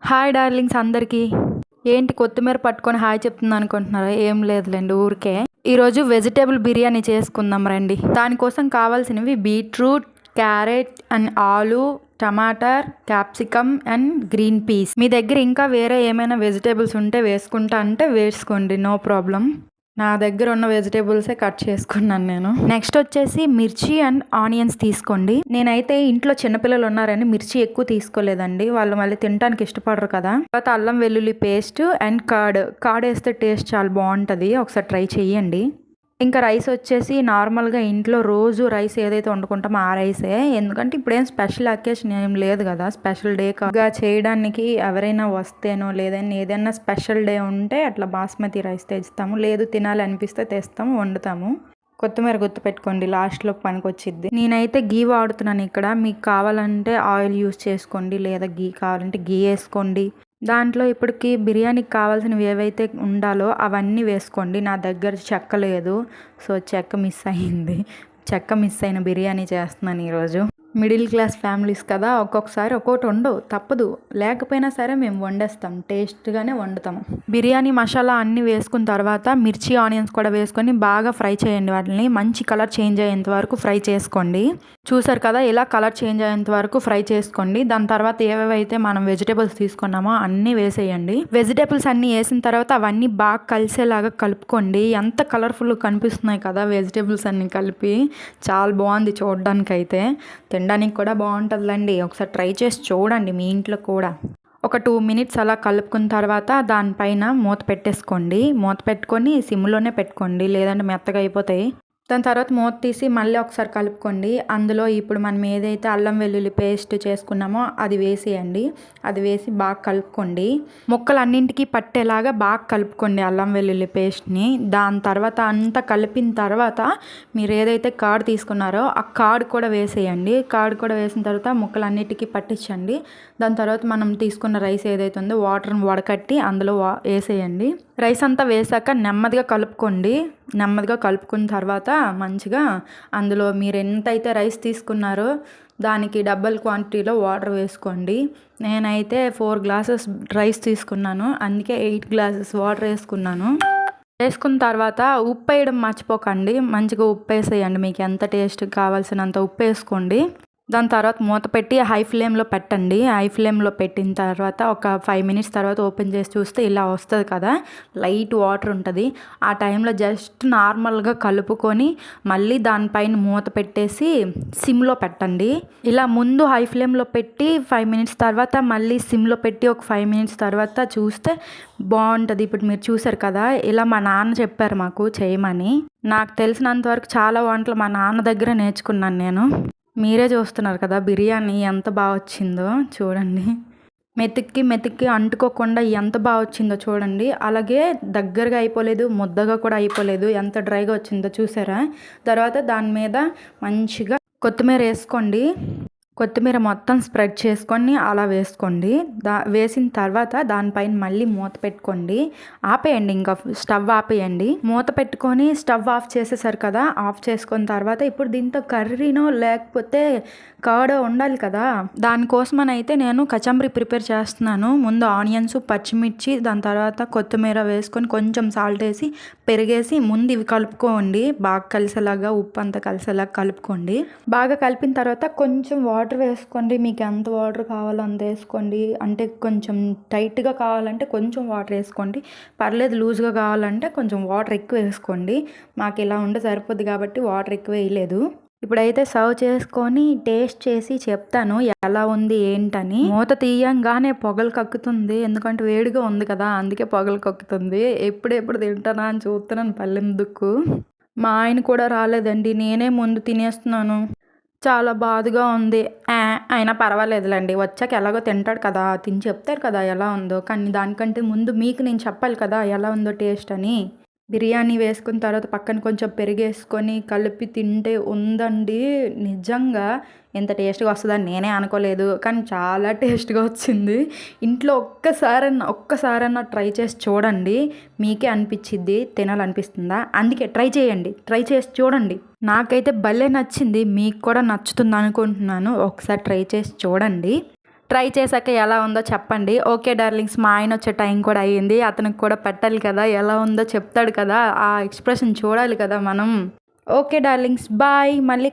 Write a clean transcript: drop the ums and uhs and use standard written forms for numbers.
Hi darlings అందరికీ. ఏంటి కొత్తిమీర పట్టుకొని హాయ్ చెప్తుంది అనుకుంటున్నారా? ఏం లేదులేండి, ఊరికే. ఈరోజు వెజిటేబుల్ బిర్యానీ చేసుకుందాం రండి. దానికోసం కావాల్సినవి బీట్రూట్, క్యారెట్ అండ్ ఆలు, tamatar, capsicum and green peas. మీ దగ్గర ఇంకా వేరే ఏమైనా వెజిటేబుల్స్ ఉంటే వేసుకుంటా అంటే వేసుకోండి, నో ప్రాబ్లం. నా దగ్గర ఉన్న వెజిటేబుల్సే కట్ చేసుకున్నాను నేను. నెక్స్ట్ వచ్చేసి మిర్చి అండ్ ఆనియన్స్ తీసుకోండి. నేనైతే ఇంట్లో చిన్నపిల్లలు ఉన్నారని మిర్చి ఎక్కువ తీసుకోలేదండి, వాళ్ళు మళ్ళీ తినడానికి ఇష్టపడరు కదా. తర్వాత అల్లం వెల్లుల్లి పేస్ట్ అండ్ కర్డ్ వేస్తే టేస్ట్ చాలా బాగుంటుంది, ఒకసారి ట్రై చేయండి. ఇంకా రైస్ వచ్చేసి నార్మల్గా ఇంట్లో రోజు రైస్ ఏదైతే వండుకుంటామో ఆ రైసే, ఎందుకంటే ఇప్పుడేం స్పెషల్ అకేషన్ ఏం లేదు కదా, స్పెషల్ డే గా చేయడానికి ఎవరైనా వస్తేనో లేదని ఏదైనా స్పెషల్ డే ఉంటే అట్లా బాస్మతి రైస్ తెస్తాము, లేదు తినాలి అనిపిస్తే తెస్తాము, వండుతాము. కొత్తిమీర గుర్తుపెట్టుకోండి, లాస్ట్లో పనికొచ్చిద్ది. నేనైతే గీ వాడుతున్నాను ఇక్కడ, మీకు కావాలంటే ఆయిల్ యూస్ చేసుకోండి, లేదా గీ కావాలంటే గీ వేసుకోండి. దాంట్లో ఇప్పటికి బిర్యానీకి కావాల్సినవి ఏవైతే ఉండాలో అవన్నీ వేసుకోండి. నా దగ్గర చెక్క లేదు, సో చెక్క మిస్ అయ్యింది. చెక్క మిస్ అయిన బిర్యానీ చేస్తున్నాను ఈరోజు. మిడిల్ క్లాస్ ఫ్యామిలీస్ కదా, ఒక్కొక్కసారి ఒక్కొక్కటి ఉండవు, తప్పదు. లేకపోయినా సరే మేము వండేస్తాం, టేస్ట్గానే వండుతాము. బిర్యానీ మసాలా అన్నీ వేసుకున్న తర్వాత మిర్చి ఆనియన్స్ కూడా వేసుకొని బాగా ఫ్రై చేయండి. వాటిని మంచి కలర్ చేంజ్ అయ్యేంత వరకు ఫ్రై చేసుకోండి. చూసారు కదా, ఇలా కలర్ చేంజ్ అయ్యేంత వరకు ఫ్రై చేసుకోండి. దాని తర్వాత ఏవేవైతే మనం వెజిటేబుల్స్ తీసుకున్నామో అన్నీ వేసేయండి. వెజిటేబుల్స్ అన్నీ వేసిన తర్వాత అవన్నీ బాగా కలిసేలాగా కలుపుకోండి. ఎంత కలర్ఫుల్ కనిపిస్తున్నాయి కదా వెజిటేబుల్స్ అన్నీ కలిపి, చాలా బాగుంది చూడడానికి. అయితే తినడానికి కూడా బాగుంటుందిలేండి, ఒకసారి ట్రై చేసి చూడండి మీ ఇంట్లో కూడా. ఒక 2 మినిట్స్ అలా కలుపుకున్న తర్వాత దానిపైన మూత పెట్టేసుకోండి. మూత పెట్టుకొని సిమ్లోనే పెట్టుకోండి, లేదంటే మెత్తగా అయిపోతాయి. దాని తర్వాత మూత తీసి మళ్ళీ ఒకసారి కలుపుకోండి. అందులో ఇప్పుడు మనం ఏదైతే అల్లం వెల్లుల్లి పేస్ట్ చేసుకున్నామో అది వేసేయండి. అది వేసి బాగా కలుపుకోండి. ముక్కలు అన్నింటికి పట్టేలాగా బాగా కలుపుకోండి అల్లం వెల్లుల్లి పేస్ట్ని. దాని తర్వాత అంతా కలిపిన తర్వాత మీరు ఏదైతే కర్డ్ తీసుకున్నారో ఆ కర్డ్ కూడా వేసేయండి. కర్డ్ కూడా వేసిన తర్వాత ముక్కలు అన్నిటికీ పట్టించండి. దాని తర్వాత మనం తీసుకున్న రైస్ ఏదైతే ఉందో వాటర్ని వడకట్టి అందులో వేసేయండి. రైస్ అంతా వేసాక నెమ్మదిగా కలుపుకోండి. నెమ్మదిగా కలుపుకున్న తర్వాత మంచిగా అందులో మీరు ఎంతైతే రైస్ తీసుకున్నారో దానికి డబల్ క్వాంటిటీలో వాటర్ వేసుకోండి. నేనైతే 4 గ్లాసెస్ రైస్ తీసుకున్నాను, అందుకే 8 గ్లాసెస్ వాటర్ వేసుకున్నాను. వేసుకున్న తర్వాత ఉప్పు వేయడం మర్చిపోకండి, మంచిగా ఉప్పు వేసేయండి. మీకు ఎంత టేస్ట్ కావాల్సినంత ఉప్పు వేసుకోండి. దాని తర్వాత మూత పెట్టి హై ఫ్లేమ్లో పెట్టండి. హై ఫ్లేమ్లో పెట్టిన తర్వాత ఒక 5 మినిట్స్ తర్వాత ఓపెన్ చేసి చూస్తే ఇలా వస్తుంది కదా, లైట్ వాటర్ ఉంటుంది. ఆ టైంలో జస్ట్ నార్మల్గా కలుపుకొని మళ్ళీ దానిపైన మూత పెట్టేసి సిమ్లో పెట్టండి. ఇలా ముందు హై ఫ్లేమ్లో పెట్టి 5 మినిట్స్ తర్వాత మళ్ళీ సిమ్లో పెట్టి ఒక 5 మినిట్స్ తర్వాత చూస్తే బాగుంటుంది. ఇప్పుడు మీరు చూసారు కదా, ఇలా మా నాన్న చెప్పారు మాకు చేయమని. నాకు తెలిసినంత వరకు చాలా వంటలు మా నాన్న దగ్గర నేర్చుకున్నాను నేను. మీరే చూస్తున్నారు కదా బిర్యానీ ఎంత బాగా వచ్చిందో చూడండి. మెతిక్కి అంటుకోకుండా ఎంత బాగా వచ్చిందో చూడండి. అలాగే దగ్గరగా అయిపోలేదు, ముద్దగా కూడా అయిపోలేదు, ఎంత డ్రైగా వచ్చిందో చూసారా. తర్వాత దాని మీద మంచిగా కొత్తిమీర వేసుకోండి. కొత్తిమీర మొత్తం స్ప్రెడ్ చేసుకొని అలా వేసుకోండి. వేసిన తర్వాత దానిపైన మళ్ళీ మూత పెట్టుకోండి. ఆపేయండి, ఇంకా స్టవ్ ఆపేయండి. మూత పెట్టుకొని స్టవ్ ఆఫ్ చేసేసారు కదా, ఆఫ్ చేసుకున్న తర్వాత ఇప్పుడు దీంతో కర్రీనో లేకపోతే కర్డ్ ఉండాలి కదా, దానికోసమని అయితే నేను కచంబరి ప్రిపేర్ చేస్తున్నాను. ముందు ఆనియన్స్, పచ్చిమిర్చి, దాని తర్వాత కొత్తిమీర వేసుకొని కొంచెం సాల్ట్ వేసి పెరిగేసి ముందు ఇవి కలుపుకోండి. బాగా కలిసేలాగా ఉప్పు అంతా కలిసేలాగా కలుపుకోండి. బాగా కలిపిన తర్వాత కొంచెం వాటర్ వేసుకోండి. మీకు ఎంత వాటర్ కావాలో అంత వేసుకోండి. అంటే కొంచెం టైట్గా కావాలంటే కొంచెం వాటర్ వేసుకోండి, పర్లేదు. లూజ్గా కావాలంటే కొంచెం వాటర్ ఎక్కువ వేసుకోండి. మాకు ఇలా ఉంటే సరిపోద్ది కాబట్టి వాటర్ ఎక్కువ వేయలేదు. ఇప్పుడైతే సర్వ్ చేసుకొని టేస్ట్ చేసి చెప్తాను ఎలా ఉంది ఏంటని. మూత తీయంగానే పొగలు కక్కుతుంది, ఎందుకంటే వేడిగా ఉంది కదా, అందుకే పొగలు కక్కుతుంది. ఎప్పుడెప్పుడు తింటానా అని చూస్తున్నాను పల్లెం దుక్కు. మా ఆయన కూడా రాలేదండి, నేనే ముందు తినేస్తున్నాను. చాలా బాధగా ఉంది. అయినా పర్వాలేదులేండి, వచ్చాక ఎలాగో తింటాడు కదా, తిని చెప్తారు కదా ఎలా ఉందో. కానీ దానికంటే ముందు మీకు నేను చెప్పాలి కదా ఎలా ఉందో టేస్ట్ అని. బిర్యానీ వేసుకున్న తర్వాత పక్కన కొంచెం పెరిగేసుకొని కలిపి తింటే ఉందండి, నిజంగా ఎంత టేస్ట్గా వస్తుందని నేనే అనుకోలేదు, కానీ చాలా టేస్ట్గా వచ్చింది. ఇంట్లో ఒక్కసారన్నా ట్రై చేసి చూడండి, మీకే అనిపించిద్ది తినాలనిపిస్తుందా. అందుకే ట్రై చేసి చూడండి. నాకైతే భలే నచ్చింది, మీకు కూడా నచ్చుతుంది అనుకుంటున్నాను. ఒకసారి ట్రై చేసి చూడండి. ట్రై చేశాక ఎలా ఉందో చెప్పండి. ఓకే డార్లింగ్స్, మా ఆయన వచ్చే టైం కూడా అయ్యింది. అతనికి కూడా పెట్టాలి కదా, ఎలా ఉందో చెప్తాడు కదా, ఆ ఎక్స్ప్రెషన్ చూడాలి కదా మనం. Okay darlings, bye. మళ్ళీ